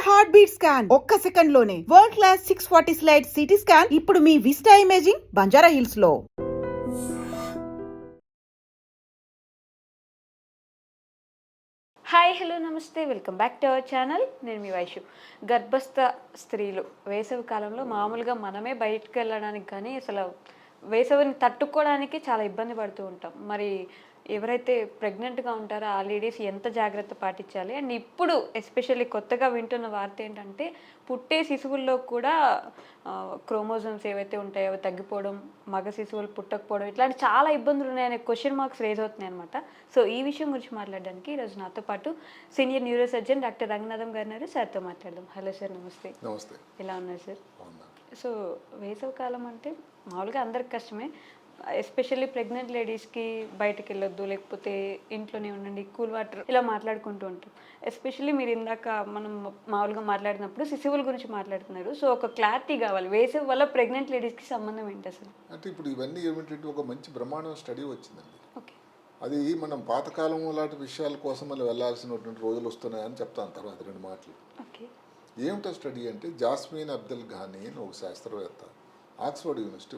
Heart beat scan ఒక్క second లోనే world class 640 slide CT scan ఇప్పుడు మీ విస్టా ఇమేజింగ్ బంజారా హిల్స్ లో. హాయ్ హలో నమస్తే, welcome back to our channel. నేను మీ వైషు. గర్భస్థ స్త్రీలు వేసవి కాలంలో మామూలుగా మనమే బయటకు వెళ్ళడానికి కానీ అసలు వేసవిని తట్టుకోవడానికి చాలా ఇబ్బంది పడుతూ ఉంటాం. మరి ఎవరైతే ప్రెగ్నెంట్గా ఉంటారో ఆ లేడీస్ ఎంత జాగ్రత్త పాటించాలి? అండ్ ఇప్పుడు ఎస్పెషల్లీ కొత్తగా వింటున్న వార్త ఏంటంటే పుట్టే శిశువుల్లో కూడా క్రోమోజోమ్స్ ఏవైతే ఉంటాయో అవి తగ్గిపోవడం, మగ శిశువులు పుట్టకపోవడం, ఇట్లాంటి చాలా ఇబ్బందులు ఉన్నాయనే క్వశ్చన్ మార్క్స్ రేజ్ అవుతున్నాయి అనమాట. సో ఈ విషయం గురించి మాట్లాడడానికి ఈరోజు నాతో పాటు senior neuro surgeon doctor Ranganatham గారు ఉన్నారు. సార్తో మాట్లాడదాం. హలో సార్, నమస్తే. నమస్తే. ఎలా ఉన్నారు సార్? సో వేసవి కాలం అంటే మామూలుగా అందరికి కష్టమే, ఎస్పెషల్లీ ప్రెగ్నెంట్ లేడీస్కి బయటకు వెళ్ళొద్దు, లేకపోతే ఇంట్లోనే ఉండండి, కూల్ వాటర్ ఇలా మాట్లాడుకుంటూ ఉంటాం. ఎస్పెషల్లీ మీరు ఇందాక మనం మామూలుగా మాట్లాడినప్పుడు శిశువుల గురించి మాట్లాడుతున్నారు. సో ఒక క్లారిటీ కావాలి, వేసవి వల్ల ప్రెగ్నెంట్ లేడీస్కి సంబంధం ఏంటి అసలు? అంటే ఇప్పుడు ఇవన్నీ ఏమిటంటే ఒక మంచి బ్రహ్మాండం స్టడీ వచ్చిందండి. ఓకే, అది మనం పాతకాలం లాంటి విషయాల కోసం మనం వెళ్ళాల్సినటువంటి రోజులు వస్తున్నాయని చెప్తాను తర్వాత రెండు మాటలు. ఓకే, ఏమిటో స్టడీ అంటే జాస్మిన్ అబ్దుల్ ఘానీ అని ఒక శాస్త్రవేత్త, ఆక్స్ఫర్డ్ యూనివర్సిటీ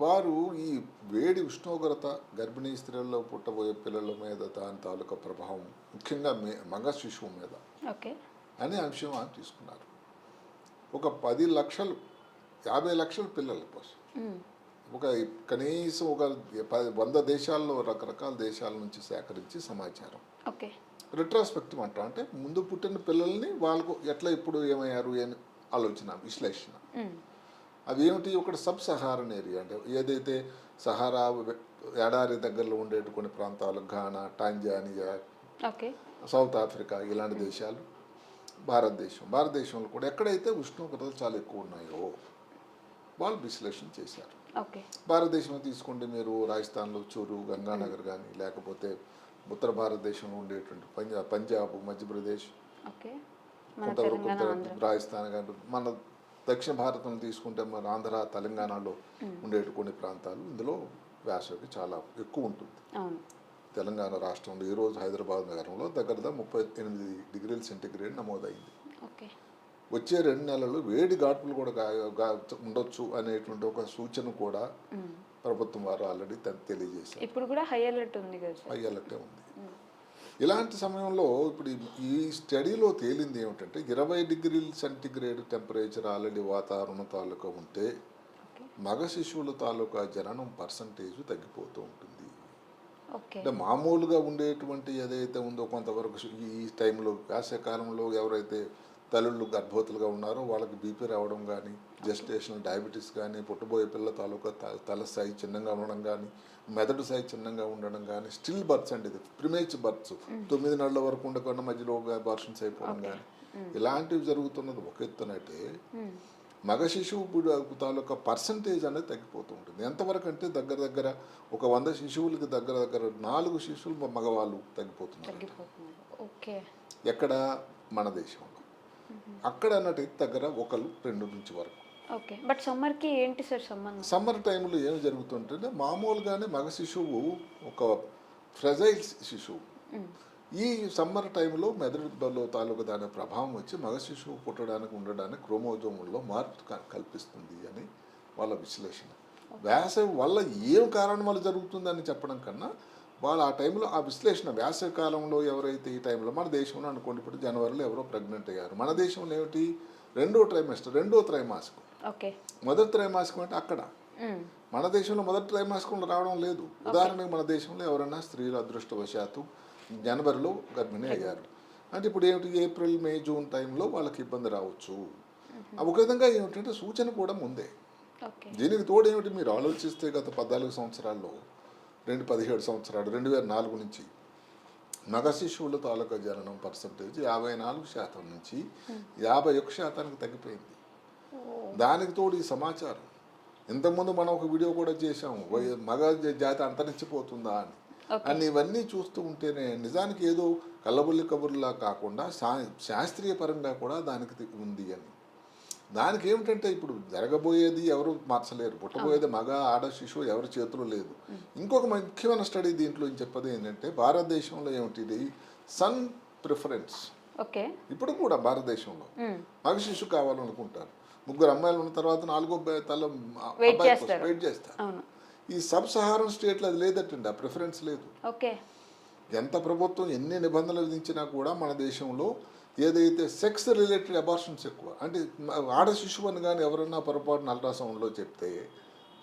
వారు ఈ వేడి ఉష్ణోగ్రత గర్భిణీ స్త్రీల్లో పుట్టబోయే పిల్లల మీద దాని తాలూకా ప్రభావం ముఖ్యంగా మగ శిశువు మీద అనే అంశం ఆయన తీసుకున్నారు. ఒక 10 లక్షలు 50 లక్షల పిల్లల కోసం ఒక కనీసం ఒక 100 దేశాల్లో రకరకాల దేశాల నుంచి సేకరించి సమాచారం రిట్రాస్పెక్టివ్ అంటాం. అంటే ముందు పుట్టిన పిల్లల్ని వాళ్ళకు ఎట్లా ఇప్పుడు ఏమయ్యారు అని ఆలోచన విశ్లేషణ. అవి ఏమిటి? ఒకటి సబ్ సహారన్ ఏరియా, అంటే ఏదైతే సహారా ఎడారి దగ్గరలో ఉండే కొన్ని ప్రాంతాలు, ఘానా, టాంజానియా, సౌత్ ఆఫ్రికా ఇలాంటి దేశాలు, భారతదేశంలో కూడా ఎక్కడైతే ఉష్ణోగ్రతలు చాలా ఎక్కువ ఉన్నాయో వాళ్ళు విశ్లేషణ చేశారు. భారతదేశంలో తీసుకుంటే మీరు రాజస్థాన్లో చూరు, గంగానగర్ కానీ, లేకపోతే ఉత్తర భారతదేశంలో ఉండేటువంటి పంజాబ్, మధ్యప్రదేశ్, రాజస్థాన్ కానీ, మన దక్షిణ భారతం తీసుకుంటే మన ఆంధ్ర, తెలంగాణలో ఉండే కొన్ని ప్రాంతాలు ఇందులో వేసవికి చాలా ఎక్కువ ఉంటుంది. తెలంగాణ రాష్ట్రంలో ఈరోజు హైదరాబాద్ నగరంలో దగ్గర 38 డిగ్రీల సెంటీగ్రేడ్ నమోదైంది. వచ్చే 2 నెలలు వేడి గాడ్పులు కూడా ఉండొచ్చు అనేటువంటి ఒక సూచన కూడా ప్రభుత్వం వారు ఆల్రెడీ తెలియజేశారు. ఇప్పుడు కూడా హై అలర్ట్ ఉంది కదా? హై అలర్టే ఉంది. ఇలాంటి సమయంలో ఇప్పుడు ఈ స్టడీలో తేలింది ఏమిటంటే 20 డిగ్రీల సెంటీగ్రేడ్ టెంపరేచర్ ఆల్రెడీ వాతావరణం తాలూకా ఉంటే మగ శిశువుల తాలూకా జననం పర్సంటేజ్ తగ్గిపోతూ ఉంటుంది. అంటే మామూలుగా ఉండేటువంటి ఏదైతే ఉందో కొంతవరకు ఈ టైంలో వేసవికాలంలో ఎవరైతే తల్లుళ్ళు గర్భవతులుగా ఉన్నారో వాళ్ళకి బీపీ రావడం కానీ, జెస్టేషనల్ డయాబెటీస్ కానీ, పుట్టబోయే పిల్ల తాలూకా తల సైజ్ చిన్నగా ఉండడం కానీ, మెదడు సైజ్ చిన్నగా ఉండడం కానీ, స్టిల్ బర్త్స్ అండి, ఇది ప్రిమేచర్ బర్త్స్ 9 నెలల వరకు ఉండకుండా మధ్యలో అబార్షన్స్ అయిపోవడం కానీ, ఇలాంటివి జరుగుతున్నది ఒక ఎత్తునట్టే మగ శిశువు తాలూకా పర్సంటేజ్ అనేది తగ్గిపోతూ ఉంటుంది. ఎంతవరకు అంటే దగ్గర ఒక 100 శిశువులకి దగ్గర 4 శిశువులు మగవాళ్ళు తగ్గిపోతున్నారు. ఎక్కడ? మన దేశంలో. అక్కడ అన్నట్టు దగ్గర 1-2 నుంచి వరకు. బట్ సమ్మర్కి ఏంటి సార్ సంబంధం? సమ్మర్ టైంలో ఏమి జరుగుతుంటే మామూలుగానే మగ శిశువు ఒక ఫ్రెజైల్ శిశువు. ఈ సమ్మర్ టైంలో మెదడులో తాలూకు దాని ప్రభావం వచ్చి మగ శిశువు పుట్టడానికి ఉండడానికి క్రోమోజోముల్లో మార్పు కల్పిస్తుంది అని వాళ్ళ విశ్లేషణ. వేసవి వల్ల ఏం కారణం వల్ల జరుగుతుందని చెప్పడం కన్నా వాళ్ళు ఆ టైంలో ఆ విశ్లేషణ, వేసవి కాలంలో ఎవరైతే ఈ టైంలో మన దేశంలో అనుకోండి, ఇప్పుడు జనవరిలో ఎవరో ప్రెగ్నెంట్ అయ్యారు. మన దేశంలో ఏమిటి? 2వ ట్రైమాస్టర్, 2వ త్రైమాసికం. మొదటి త్రైమాసికం అంటే అక్కడ మన దేశంలో మొదటి త్రైమాసికంలో రావడం లేదు. ఉదాహరణకు మన దేశంలో ఎవరైనా స్త్రీలు అదృష్టవశాత్తు జనవరిలో గర్భిణీ అయ్యారు అంటే ఇప్పుడు ఏమిటి? ఏప్రిల్, మే, జూన్ టైంలో వాళ్ళకి ఇబ్బంది రావచ్చు. ఒక విధంగా ఏమిటంటే సూచన కూడా ముందే. దీనికి తోడు ఏమిటి? మీరు ఆలోచిస్తే గత 14 సంవత్సరాల్లో 17 సంవత్సరాలు 2004 నుంచి మగ శిశువుల తాలూకా జననం పర్సంటేజ్ 54% నుంచి 51% తగ్గిపోయింది. దానికి తోడు ఈ సమాచారం. ఇంతకుముందు మనం ఒక వీడియో కూడా చేసాము, మగ జాతి అంతరించిపోతుందా అని. ఇవన్నీ చూస్తూ ఉంటేనే నిజానికి ఏదో కల్లబుల్లి కబుర్లా కాకుండా శాస్త్రీయ పరంగా కూడా దానికి ఉంది అని. దానికి ఏమిటంటే ఇప్పుడు జరగబోయేది ఎవరు మార్చలేరు, పుట్టబోయేది మగ ఆడ శిశువు ఎవరి చేతులు లేదు. ఇంకొక ముఖ్యమైన స్టడీ దీంట్లో చెప్పేది ఏంటంటే భారతదేశంలో ఏమిటి? Son preference okay. ఇప్పుడు కూడా భారతదేశంలో మగ శిశువు కావాలనుకుంటారు. 3 అమ్మాయిలు ఉన్న తర్వాత 4వ తల వెయిట్ అబ్బాయి కోసం చేస్తారు. వెయిట్ చేస్తారు. అవును. ఈ సబ్ సహారన్ స్టేట్లో అది లేదటండి, ఆ ప్రిఫరెన్స్ లేదు. ఓకే. ఎంత ప్రభుత్వం ఎన్ని నిబంధనలు విధించినా కూడా మన దేశంలో ఏదైతే సెక్స్ రిలేటెడ్ అబార్షన్స్ ఎక్కువ. అంటే ఆడ శిశువు అని కానీ ఎవరన్నా పొరపాటున అల్ట్రాసౌండ్లో చెప్తే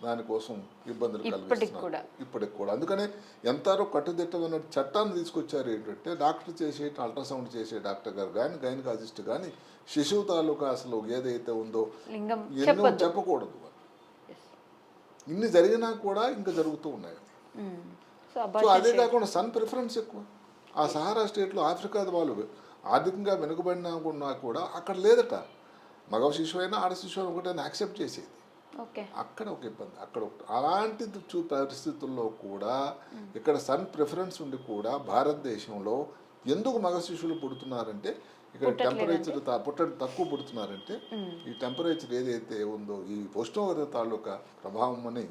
దానికోసం ఇబ్బందులు కలిగిస్తున్నారు ఇప్పటికి కూడా. అందుకనే ఎంతరో కట్టుదిట్టమైన చట్టాన్ని తీసుకొచ్చారు. ఏంటంటే డాక్టర్ చేసే అల్ట్రాసౌండ్ చేసే డాక్టర్ గారు కానీ గైనకాలజిస్ట్ కానీ శిశువు తాలూకా అసలు ఏదైతే ఉందో ఎన్నో చెప్పకూడదు. ఇన్ని జరిగినా కూడా ఇంకా జరుగుతూ ఉన్నాయి. సో అదే కాకుండా సన్ ప్రిఫరెన్స్ ఎక్కువ. ఆ సహారా స్టేట్లో ఆఫ్రికా వాళ్ళు ఆర్థికంగా వెనుకబడినా కూడా అక్కడ లేదట. మగ శిశువు అయినా ఆడ శిశువు ఒకటైనా యాక్సెప్ట్ చేసేది. అక్కడ ఒక ఇబ్బంది, అక్కడ అలాంటి పరిస్థితుల్లో కూడా ఇక్కడ సన్ ప్రిఫరెన్స్ ఉండి కూడా భారతదేశంలో ఎందుకు మగ శిశువులు పుడుతున్నారంటే ఇక్కడ టెంపరేచర్ పుట్టడం తక్కువ పుడుతున్నారంటే ఈ టెంపరేచర్ ఏదైతే ఉందో ఈ ఉష్ణోగ్రత తాలూకా ప్రభావం అని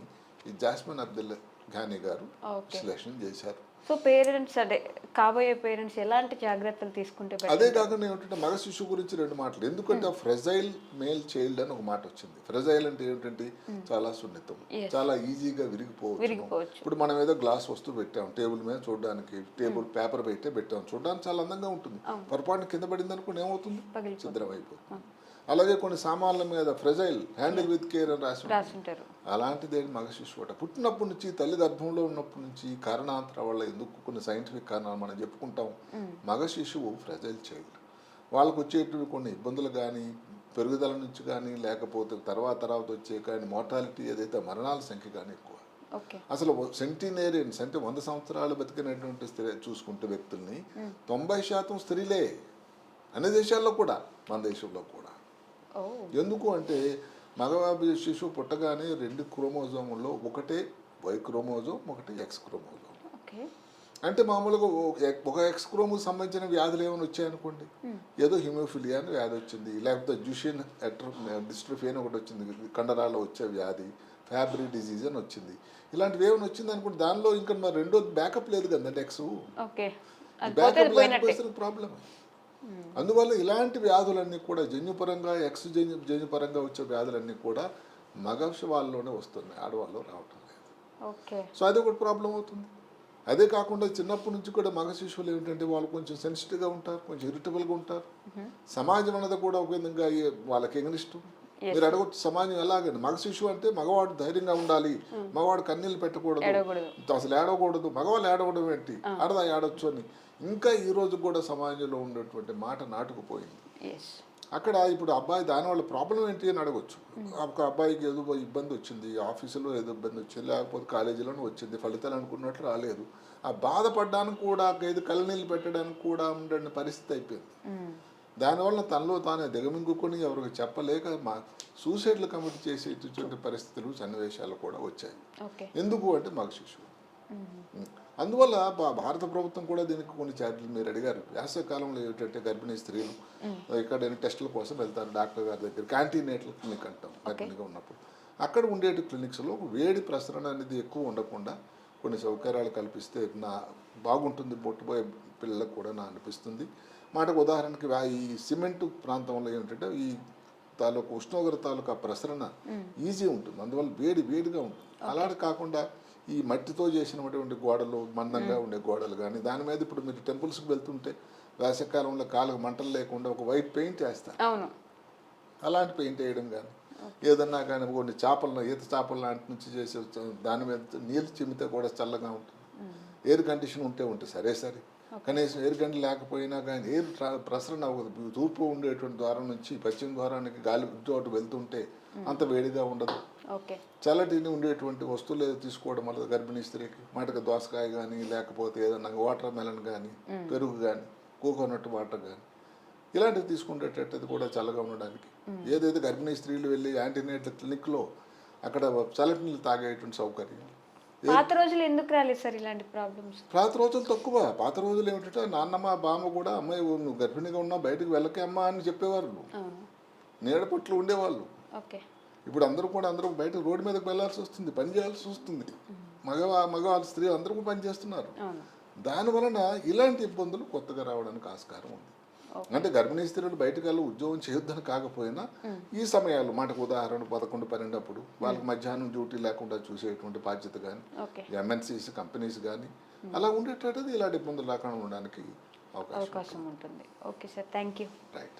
ఈ జాస్మిన్ అబ్దుల్ ఘానీ గారు విశ్లేషణ చేశారు. సో పేరెంట్స్ అంటే కాబోయే పేరెంట్స్ ఎలాంటి జాగ్రత్తలు తీసుకుంటే అదే కాకుండా ఏమిటంటే మగ శిశువు గురించి 2 మాటలు. ఎందుకంటే ఫ్రెజైల్ మేల్ చైల్డ్ అని ఒక మాట వచ్చింది. ఫ్రెజైల్ అంటే ఏమిటంటే చాలా సున్నితం, చాలా ఈజీగా విరిగిపోవచ్చు. ఇప్పుడు మనం ఏదో గ్లాస్ వస్తువు పెట్టాం టేబుల్ మీద చూడడానికి, టేబుల్ పేపర్ పెట్టాం చూడడానికి చాలా అందంగా ఉంటుంది. పొరపాటున కింద పడింది అనుకోండి ఏమవుతుంది, ఛిద్రం అయిపోతుంది. అలాగే కొన్ని సామాన్ల మీద ఫ్రెజైల్ హ్యాండిల్ విత్ కేర్ అని రాసింటారు. అలాంటిదే మగ శిశువు అట. పుట్టినప్పటి నుంచి తల్లి గర్భంలో ఉన్నప్పటి నుంచి కారణాంతర వల్ల ఎందుకు కొన్ని సైంటిఫిక్ కారణాలు మనం చెప్పుకుంటాం. మగ శిశువు ఫ్రెజైల్ చైల్డ్. వాళ్ళకు వచ్చేటివి కొన్ని ఇబ్బందులు కానీ పెరుగుదల నుంచి కానీ లేకపోతే తర్వాత వచ్చే కానీ మోర్టాలిటీ ఏదైతే మరణాల సంఖ్య కానీ ఎక్కువ. అసలు సెంటినేరియన్స్ అంటే 100 సంవత్సరాలు బతికినటువంటి స్త్రీ చూసుకుంటే వ్యక్తుల్ని 90% స్త్రీలే అన్ని దేశాల్లో కూడా మన దేశంలో కూడా. ఎందుకు అంటే మగ శిశువు పుట్టగానే 2 క్రోమోజోముల్లో ఒకటే వై క్రోమోజోమ్ ఒకటి ఎక్స్ క్రోమోజోమ్. అంటే మామూలుగా ఒక ఎక్స్ క్రోమోజోమ్ సంబంధించిన వ్యాధులు ఏమైనా వచ్చాయనుకోండి, ఏదో హిమోఫిలియా అని వ్యాధి వచ్చింది, లేకపోతే జుషిన్ డిస్ట్రోఫీ అని ఒకటి వచ్చింది, కండరాల్లో వచ్చే వ్యాధి, ఫ్యాబ్రీ డిజీజ్ అని వచ్చింది. ఇలాంటివి ఏమైనా వచ్చింది అనుకోండి, దానిలో ఇంకా మరి రెండోది బ్యాకప్ లేదు కదండి ఎక్స్. బ్యాకప్ లేకపోతే ప్రాబ్లం. అందువల్ల ఇలాంటి వ్యాధులన్నీ కూడా జన్యుపరంగా ఎక్స్ జన్యుపరంగా వచ్చే వ్యాధులన్నీ కూడా మగ వాళ్ళలోనే వస్తున్నాయి, ఆడవాళ్ళు రావటం లేదు. సో అది ఒకటి ప్రాబ్లం అవుతుంది. అదే కాకుండా చిన్నప్పటి నుంచి కూడా మగ శిశువులు ఏమిటంటే వాళ్ళు కొంచెం సెన్సిటివ్గా ఉంటారు, కొంచెం ఇరిటబుల్గా ఉంటారు. సమాజం అన్నది కూడా ఒక విధంగా వాళ్ళకి ఎగనిష్టం. మీరు అడగొచ్చు సమాజం ఎలాగండి, మగ శిశువు అంటే మగవాడు ధైర్యంగా ఉండాలి, మగవాడు కన్నీళ్ళు పెట్టకూడదు, అసలు ఏడవకూడదు, మగవాళ్ళు ఏడవడం ఏంటి, ఆడదా ఏడవచ్చు అని ఇంకా ఈ రోజు కూడా సమాజంలో ఉండేటువంటి మాట నాటుకుపోయింది. అక్కడ ఇప్పుడు అబ్బాయి దానివల్ల ప్రాబ్లం ఏంటి అని అడగొచ్చు. ఒక అబ్బాయికి ఏదో ఇబ్బంది వచ్చింది, ఆఫీసులో ఏదో ఇబ్బంది వచ్చింది, లేకపోతే కాలేజీలోనే వచ్చింది, ఫలితాలు అనుకున్నట్లు రాలేదు, ఆ బాధపడడానికి కూడా ఏదో కళ్ళనీళ్ళు పెట్టడానికి కూడా ఉండే పరిస్థితి అయిపోయింది. దానివల్ల తనలో తానే దిగమింగుకొని ఎవరికి చెప్పలేక సూసైడ్లు కమిట్ చేసేటువంటి పరిస్థితులు సన్నివేశాలు కూడా వచ్చాయి. ఎందుకు అంటే మగ శిశువు. అందువల్ల భారత ప్రభుత్వం కూడా దీనికి కొన్ని చర్యలు మీరు అడిగారు. వేసవికాలంలో ఏమిటంటే గర్భిణీ స్త్రీలు ఎక్కడైనా టెస్టుల కోసం వెళ్తారు డాక్టర్ గారి దగ్గర, యాంటీనేటల్ క్లినిక్ అంటాం గర్భిణీగా ఉన్నప్పుడు. అక్కడ ఉండేటి క్లినిక్స్లో వేడి ప్రసరణ అనేది ఎక్కువ ఉండకుండా కొన్ని సౌకర్యాలు కల్పిస్తే బాగుంటుంది పుట్టబోయే పిల్లలకు కూడా నా అనిపిస్తుంది. మాటకు ఉదాహరణకి ఈ సిమెంటు ప్రాంతంలో ఏమిటంటే ఈ తాలూకు ఉష్ణోగ్రత తాలూకా ప్రసరణ ఈజీ ఉంటుంది, అందువల్ల వేడిగా ఉంటుంది. అలాంటి కాకుండా ఈ మట్టితో చేసినటువంటి గోడలు, మందంగా ఉండే గోడలు కానీ దాని మీద ఇప్పుడు మీరు టెంపుల్స్కి వెళ్తుంటే వేసవికాలంలో కాళ్ళకు మంటలు లేకుండా ఒక వైట్ పెయింట్ వేస్తారు. అలాంటి పెయింట్ వేయడం కానీ ఏదన్నా కానీ కొన్ని ఈత చేపల లాంటి నుంచి చేసే దాని మీద నీళ్ళు చిమ్మితే కూడా చల్లగా ఉంటుంది. ఎయిర్ కండిషన్ ఉంటే సరే కనీసం ఎయిర్ కండిషన్ లేకపోయినా కానీ ఎయిర్ ప్రసరణ తూర్పు ఉండేటువంటి ద్వారం నుంచి పశ్చిమ ద్వారానికి గాలి చోటు వెళ్తుంటే అంత వేడిగా ఉండదు. చల్లటిని ఉండేటువంటి వస్తువులు ఏదో తీసుకోవడం వల్ల గర్భిణీ స్త్రీకి మాటగా దోసకాయ కానీ లేకపోతే ఏదన్నా వాటర్ మెలన్ కానీ పెరుగు కానీ కోకోనట్ వాటర్ కానీ ఇలాంటివి తీసుకునేటది కూడా చల్లగా ఉండడానికి. ఏదైతే గర్భిణీ స్త్రీలు వెళ్ళి యాంటీనేటల్ క్లినిక్లో అక్కడ చల్లటి నీళ్ళు తాగేటువంటి సౌకర్యం. పాత రోజులు ఎందుకు రాలేదు సార్ ఇలాంటి ప్రాబ్లమ్స్? పాత రోజులు తక్కువ. పాత రోజులు ఏమిటంటే నాన్నమ్మ బామ్మ కూడా అమ్మాయి నువ్వు గర్భిణిగా ఉన్నా బయటకు వెళ్ళకే అమ్మా అని చెప్పేవారు, నీడపట్లు ఉండేవాళ్ళు. ఇప్పుడు అందరూ బయట రోడ్డు మీదకి వెళ్ళాల్సి వస్తుంది, పని చేయాల్సి వస్తుంది. మగవాళ్ళ స్త్రీ అందరూ పని చేస్తున్నారు. దానివలన ఇలాంటి ఇబ్బందులు కొత్తగా రావడానికి ఆస్కారం ఉంది. అంటే గర్భిణీ స్త్రీలు బయటకు వెళ్ళి ఉద్యోగం చేయొద్దని కాకపోయినా ఈ సమయాలు మాటకు ఉదాహరణ 11, 12 అప్పుడు వాళ్ళకి మధ్యాహ్నం డ్యూటీ లేకుండా చూసేటువంటి బాధ్యత కానీ ఓకే ఎంఎన్సీస్ కంపెనీస్ కానీ అలా ఉండేటది ఇలాంటి ఇబ్బందులు రాకుండా ఉండడానికి అవకాశం అవకాశం ఉంటుంది. Okay sir, thank you. Right.